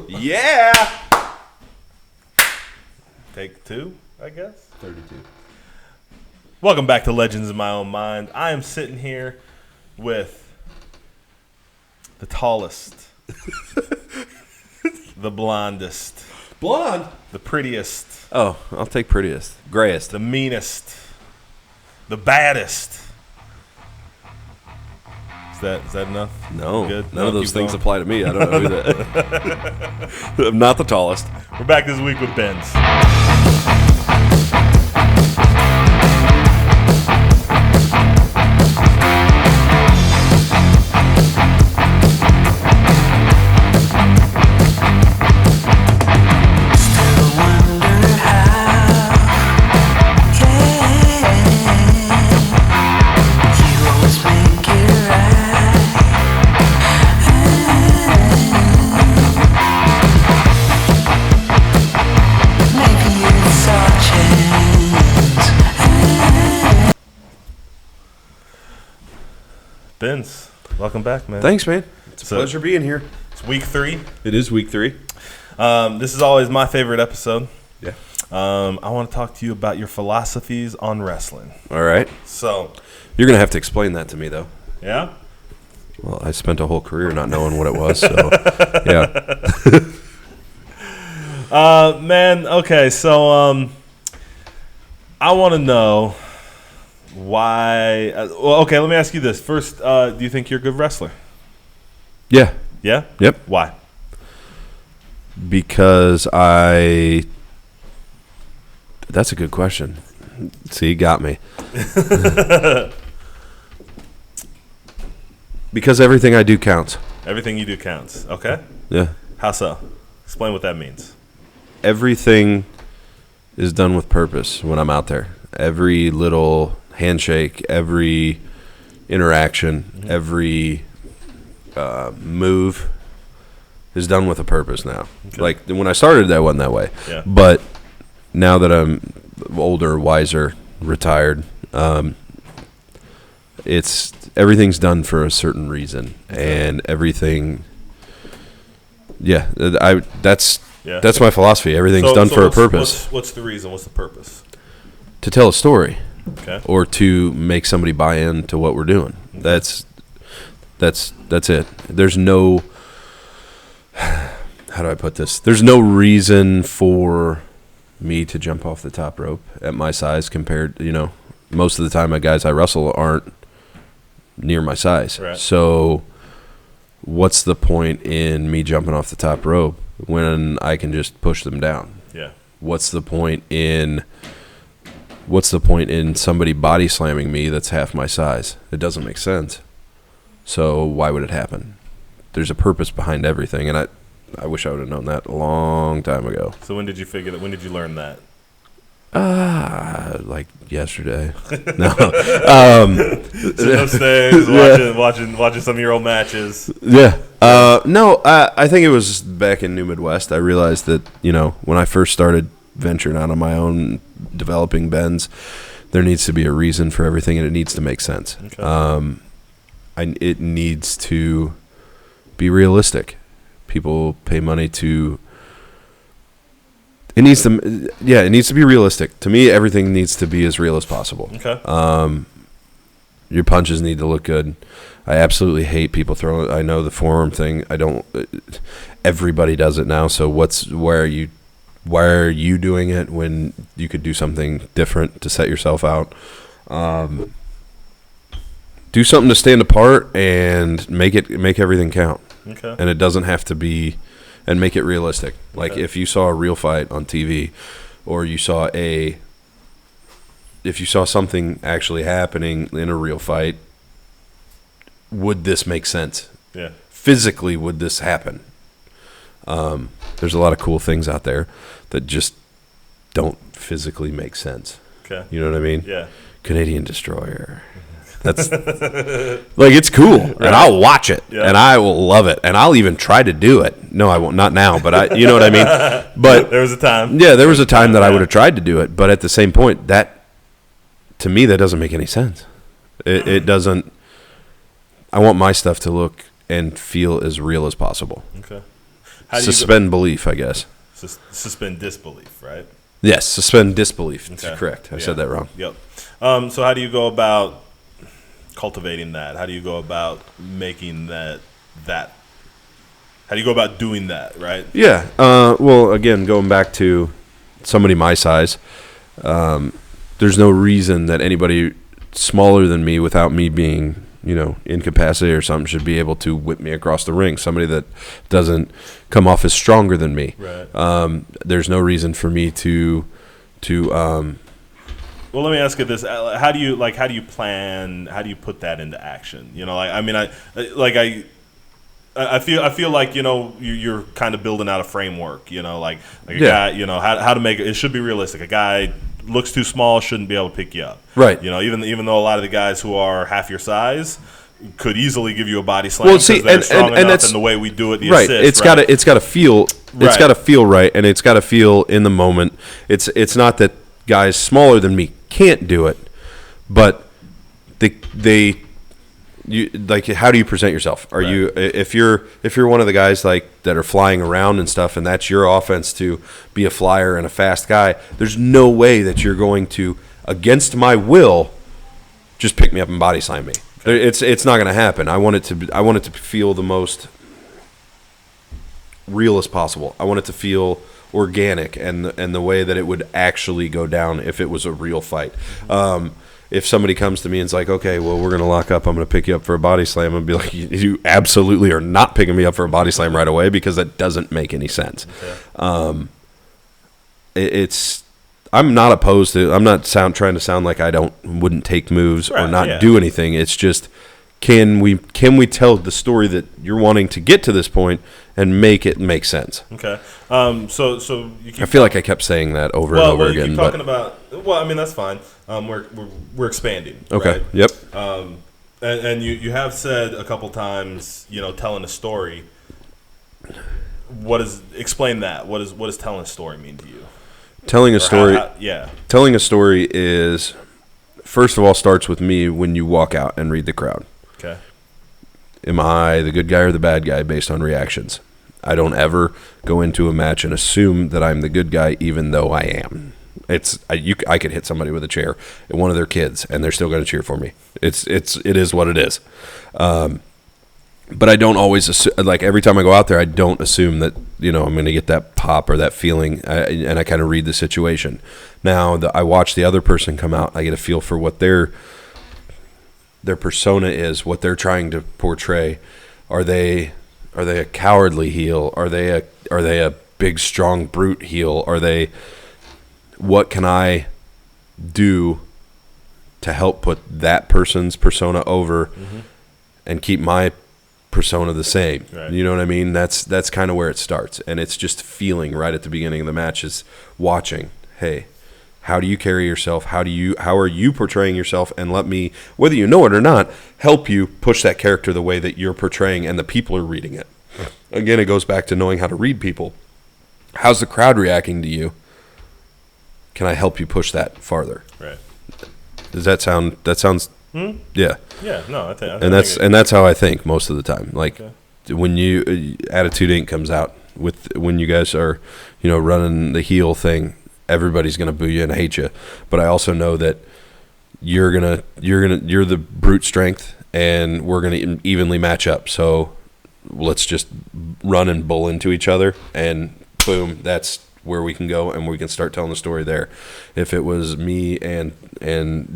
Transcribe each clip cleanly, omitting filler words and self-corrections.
Yeah! Take 2, I guess. 32. Welcome back to Legends in My Own Mind. I am sitting here with the tallest, the blondest, Blonde? the prettiest, Oh, I'll take prettiest. Grayest. the meanest, the baddest. Is that enough? No, Good? none of those Keep things going. apply to me. I don't know who that. I'm not the tallest. We're back this week with Benz. Benz, welcome back, man. Thanks, man. It's a pleasure being here. It's week 3. It is week 3. This is always my favorite episode. Yeah. I want to talk to you about your philosophies on wrestling. All right. So, You're going to have to explain that to me, though. yeah? Well, I spent a whole career not knowing what it was, so, yeah. Man, okay, so I want to know why. Okay, let me ask you this. First, do you think you're a good wrestler? Yeah. Yeah? Yep. Why? Because that's a good question. See, you got me. Because everything I do counts. Everything you do counts. Okay. Yeah. How so? Explain what that means. Everything is done with purpose when I'm out there. Every little handshake, every interaction, every move is done with a purpose now. Okay. Like when I started, that wasn't that way. Yeah. But now that I'm older, wiser, retired, everything's done for a certain reason, and everything. Yeah, that's my philosophy. Everything's done for a purpose. What's the reason? What's the purpose? To tell a story. Okay. Or to make somebody buy into what we're doing. That's it. There's no, how do I put this? There's no reason for me to jump off the top rope at my size compared, most of the time my guys I wrestle aren't near my size. Right. So what's the point in me jumping off the top rope when I can just push them down? Yeah. What's the point in somebody body slamming me that's half my size? It doesn't make sense. So why would it happen? There's a purpose behind everything, and I wish I would have known that a long time ago. So when did you figure that? When did you learn that? Like yesterday. No. Sitting upstairs, watching some of your old matches. Yeah. No, I think it was back in New Midwest. I realized that, when I first started venturing out on my own, developing Benz, there needs to be a reason for everything, and it needs to make sense. Okay. It needs to be realistic. People pay money to. It needs to be realistic. To me, everything needs to be as real as possible. Okay. Your punches need to look good. I absolutely hate people throwing. I know the forearm thing. I don't. Everybody does it now. So why are you doing it when you could do something different to set yourself out? Do something to stand apart and make everything count. Okay. And it doesn't have to be, and make it realistic. Like if you saw a real fight on TV, or if you saw something actually happening in a real fight, would this make sense? Yeah. Physically, would this happen? There's a lot of cool things out there that just don't physically make sense. Okay. You know what I mean? Yeah. Canadian Destroyer. That's like, it's cool, right. And I'll watch it, yeah. And I will love it, and I'll even try to do it. No, I won't. Not now, but you know what I mean. But there was a time. Yeah, there was a time that I would have tried to do it, but at the same point, that to me that doesn't make any sense. It doesn't. I want my stuff to look and feel as real as possible. Okay. How do suspend belief, I guess. Suspend disbelief, right? Yes, suspend disbelief. Okay. Correct. I said that wrong. Yep. So how do you go about cultivating that? How do you go about making that? How do you go about doing that, right? Yeah. Well, again, going back to somebody my size, there's no reason that anybody smaller than me, without me being, incapacitated or something, should be able to whip me across the ring. Somebody that doesn't come off as stronger than me. Right. There's no reason for me to. Well, let me ask you this: how do you plan? How do you put that into action? I feel like you're kind of building out a framework. Like a guy. How to make it. It should be realistic. A guy looks too small, shouldn't be able to pick you up. Right. Even though a lot of the guys who are half your size could easily give you a body slam. Well, see, they're strong enough, that's and the way we do it, the right. assist, It's got to feel. Right. It's got to feel right, and it's got to feel in the moment. It's not that guys smaller than me can't do it, but how do you present yourself? Are you if you're one of the guys like that are flying around and stuff, and that's your offense to be a flyer and a fast guy? There's no way that you're going to, against my will, just pick me up and body slam me. It's not going to happen. I want it to feel the most real as possible. I want it to feel organic and the way that it would actually go down if it was a real fight. If somebody comes to me and is like, okay, well, we're going to lock up, I'm going to pick you up for a body slam, and be like, you absolutely are not picking me up for a body slam right away, because that doesn't make any sense. Okay. I'm not opposed to. I'm not trying to sound like I wouldn't take moves or not do anything. It's just, can we tell the story that you're wanting to get to this point and make it make sense? Okay. So you keep. I feel like I kept saying that over and over again. You keep talking about. Well, I mean, that's fine. We're expanding. Okay. Right? Yep. And you have said a couple times, telling a story. Explain that? What does telling a story mean to you? Telling a story. Yeah. Telling a story is, first of all, starts with me when you walk out and read the crowd. Okay. Am I the good guy or the bad guy based on reactions? I don't ever go into a match and assume that I'm the good guy, even though I am. I could hit somebody with a chair, one of their kids, and they're still going to cheer for me. It is what it is. But I don't always assume, like every time I go out there, I don't assume that I'm going to get that pop or that feeling, and I kind of read the situation. Now I watch the other person come out, I get a feel for what their persona is, what they're trying to portray. Are they a cowardly heel? Are they a big strong brute heel? What can I do to help put that person's persona over and keep my persona the same? Right. You know what I mean? That's kind of where it starts, and it's just feeling right at the beginning of the match, is watching. Hey, how do you carry yourself? How are you portraying yourself? And let me, whether you know it or not, help you push that character the way that you're portraying and the people are reading it. Again, it goes back to knowing how to read people. How's the crowd reacting to you? Can I help you push that farther? Right. Does that sound? That sounds. Yeah. Yeah. No, I think. And that's how I think most of the time. Like when Attitude Inc. comes out when you guys are, running the heel thing, everybody's gonna boo you and hate you. But I also know that you're the brute strength, and we're gonna evenly match up. So let's just run and bull into each other, and boom, that's where we can go, and we can start telling the story there. If it was me and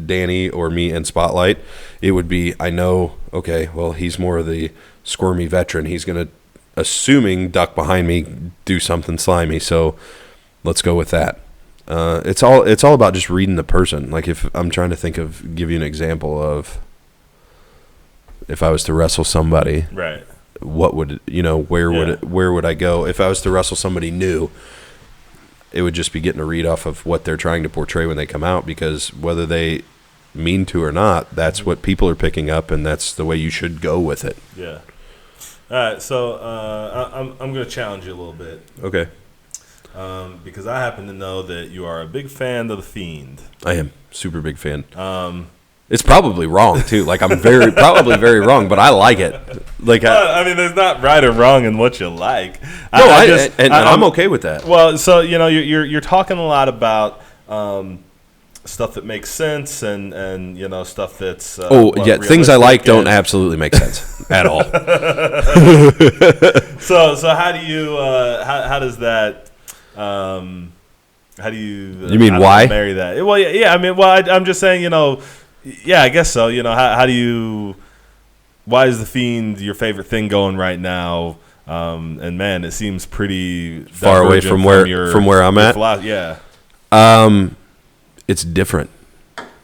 Danny, or me and Spotlight, it would be, I know, okay, well, he's more of the squirmy veteran. He's going to, assuming, duck behind me, do something slimy. So let's go with that. It's all about just reading the person. Like, if I'm trying to give you an example of, if I was to wrestle somebody, right? What would where would I go? If I was to wrestle somebody new, it would just be getting a read off of what they're trying to portray when they come out, because whether they mean to or not, that's what people are picking up, and that's the way you should go with it. Yeah. All right, so I'm going to challenge you a little bit. Okay. Because I happen to know that you are a big fan of The Fiend. I am super big fan. It's probably wrong too. Like I'm probably very wrong, but I like it. Like I mean, there's not right or wrong in what you like. I'm okay with that. Well, so you're talking a lot about stuff that makes sense and stuff that's things I like don't absolutely make sense at all. So how do you how does that how do you mean why marry that? Well, yeah. I mean, well, I'm just saying, yeah, I guess so. How do you? Why is The Fiend your favorite thing going right now? And man, it seems pretty far away from where I'm at. Yeah. It's different.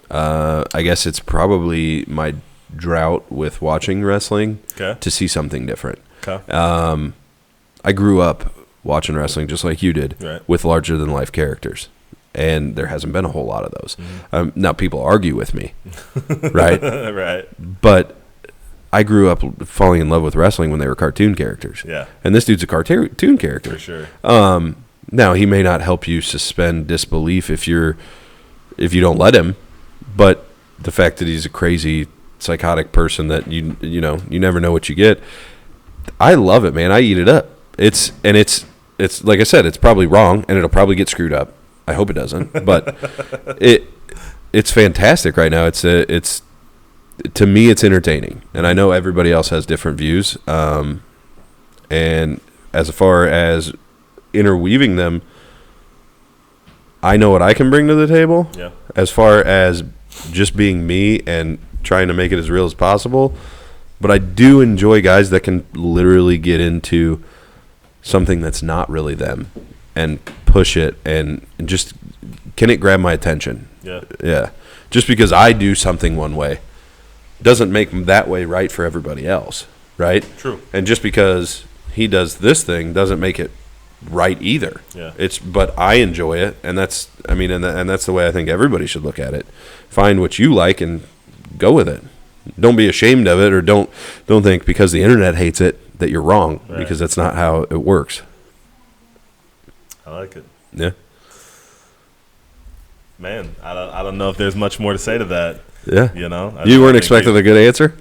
I guess it's probably my drought with watching wrestling to see something different. Okay. I grew up watching wrestling just like you did, right, with larger than life characters, and there hasn't been a whole lot of those. Now people argue with me, right? Right. But I grew up falling in love with wrestling when they were cartoon characters. Yeah. And this dude's a cartoon character. For sure. Now he may not help you suspend disbelief if you don't let him, but the fact that he's a crazy psychotic person that you never know what you get. I love it, man. I eat it up. It's like I said, it's probably wrong and it'll probably get screwed up. I hope it doesn't, but it's fantastic right now. It's to me, it's entertaining, and I know everybody else has different views. And as far as interweaving them, I know what I can bring to the table. Yeah. As far as just being me and trying to make it as real as possible, but I do enjoy guys that can literally get into something that's not really them and push it and just can it grab my attention? Yeah. Just because I do something one way doesn't make that way right for everybody else, right? True. And just because he does this thing doesn't make it right either. Yeah. But I enjoy it, and that's the way I think everybody should look at it. Find what you like and go with it. Don't be ashamed of it, or don't think because the internet hates it that you're wrong, right, because that's not how it works. I like it. Yeah. Man, I don't know if there's much more to say to that. Yeah. You weren't expecting a good answer?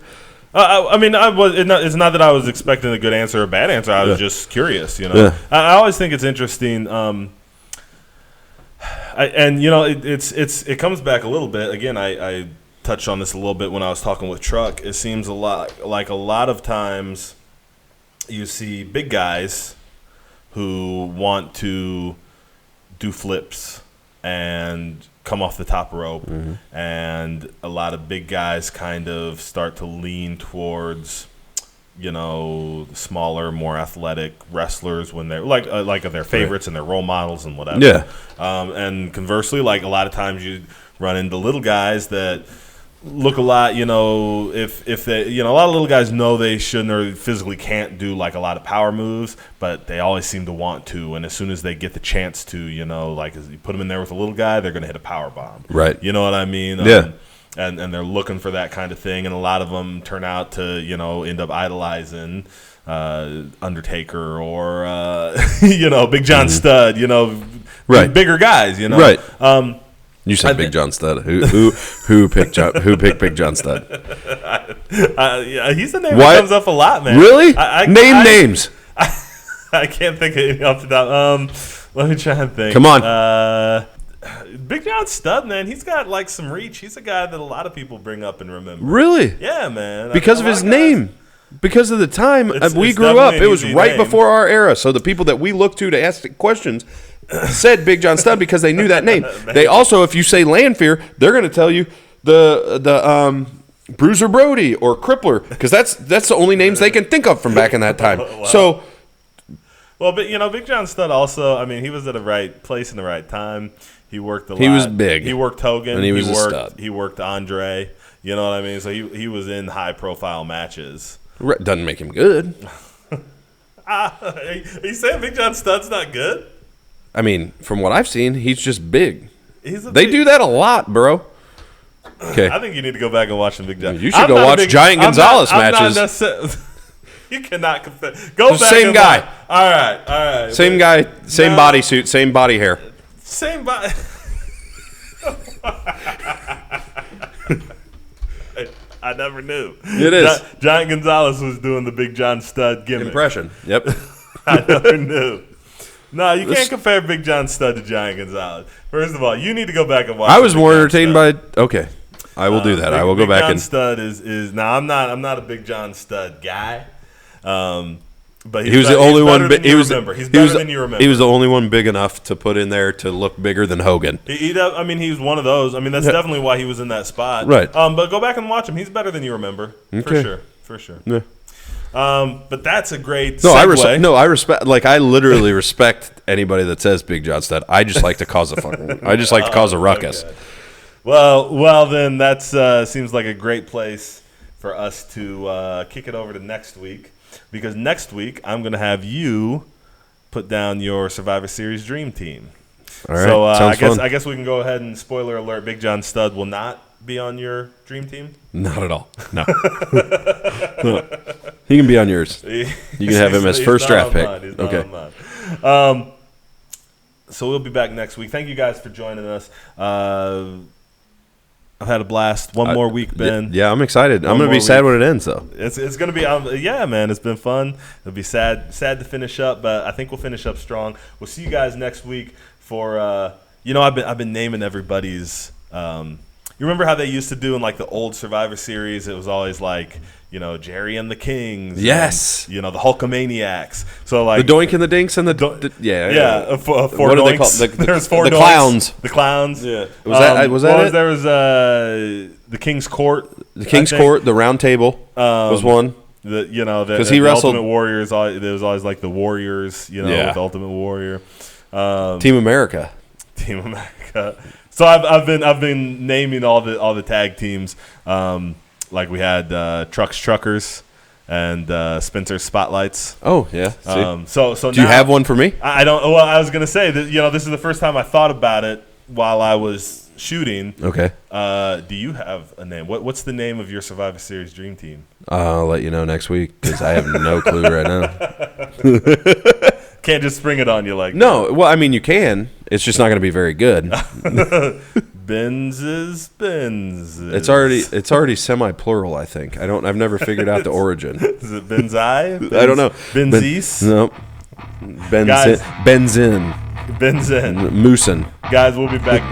I mean, it's not that I was expecting a good answer or a bad answer. I was just curious, Yeah. I always think it's interesting. It comes back a little bit. Again, I touched on this a little bit when I was talking with Truck. It seems a lot of times you see big guys who want to do flips and come off the top rope, and a lot of big guys kind of start to lean towards, smaller, more athletic wrestlers when they're like their favorites, right, and their role models and whatever. Yeah. And conversely, like a lot of times you run into little guys that look a lot, if they, a lot of little guys know they shouldn't or physically can't do like a lot of power moves, but they always seem to want to. And as soon as they get the chance to, like as you put them in there with a little guy, they're going to hit a power bomb. Right. You know what I mean? Yeah. And they're looking for that kind of thing. And a lot of them turn out to, end up idolizing Undertaker or, Big John Studd, right, bigger guys, Right. You said Big John Studd. Who picked Big John Studd? Yeah, he's the name that comes up a lot, man. Really? Name names. I can't think of any off the top. Let me try and think. Come on. Big John Studd, man, he's got like some reach. He's a guy that a lot of people bring up and remember. Really? Yeah, man. Because of his name. Because of the time we grew up. It was right before our era. So the people that we looked to ask questions said Big John Studd because they knew that name. They also, if you say Landfear, they're going to tell you the Bruiser Brody or Crippler, because that's the only names they can think of from back in that time. Wow. So, well, but Big John Studd also, I mean, he was at the right place in the right time. He worked a lot. He was big. He worked Hogan. And he was a stud. He worked Andre. You know what I mean? So he was in high profile matches. Doesn't make him good. Are you saying Big John Studd's not good? I mean, from what I've seen, he's just big. They do that a lot, bro. Okay. I think you need to go back and watch some Big John. You should go watch Giant Gonzalez matches. You cannot compare. Go back. Same guy. All right. Same guy, same bodysuit, same body hair. Same body. I never knew. It is. Giant Gonzalez was doing the Big John Studd gimmick. Impression. Yep. I never knew. No, you can't compare Big John Studd to Giant Gonzalez. First of all, you need to go back and watch. I was Big more John entertained Studd. by. Okay, I will do that. I will go back John and. Studd is now. I'm not a Big John Studd guy. But He was the only one. He was He's better than you remember. He was the only one big enough to put in there to look bigger than Hogan. I mean, he was one of those. I mean, that's definitely why he was in that spot. Right. But go back and watch him. He's better than you remember. Okay. For sure. Yeah. But that's a great No, segue. I respect. Like I literally respect anybody that says Big John Studd. I just like to cause a fucking. I just like to cause a ruckus. Okay. Well, then that seems like a great place for us to kick it over to next week. Because next week, I'm going to have you put down your Survivor Series Dream Team. All right. So Sounds fun. I guess we can go ahead and spoiler alert: Big John Studd will not be on your Dream Team. Not at all. No. No. He can be on yours. You can have him as first draft pick. Okay. So we'll be back next week. Thank you guys for joining us. I've had a blast. One more week, Ben. Yeah, I'm excited. I'm going to be sad when it ends, though. It's going to be, yeah, man. It's been fun. It'll be sad to finish up, but I think we'll finish up strong. We'll see you guys next week for, I've been naming everybody's. You remember how they used to do in like the old Survivor Series? It was always like, Jerry and the Kings. Yes. And, the Hulkamaniacs. So like the Doink and the Dinks and four what are they called? There's four the doinks. Clowns. The clowns. Yeah. Was that it? There was the King's Court. The King's Court. The Round Table was one. Because he wrestled Ultimate Warriors. There was always like the Warriors. With the Ultimate Warrior. Team America. Team America. So I've been naming all the tag teams. Like we had Truckers and Spencer's Spotlights. Oh yeah. So do you have one for me? I don't. Well, I was gonna say that this is the first time I thought about it while I was shooting. Okay. Do you have a name? What's the name of your Survivor Series Dream Team? I'll let you know next week because I have no clue right now. Can't just spring it on you like no. Well, I mean you can. It's just not going to be very good. Benz's. It's already semi-plural. I think. I've never figured out the origin. Is it Benz I? I don't know. Benzis? No. Benz in. Benz in. Moosin. Guys, we'll be back.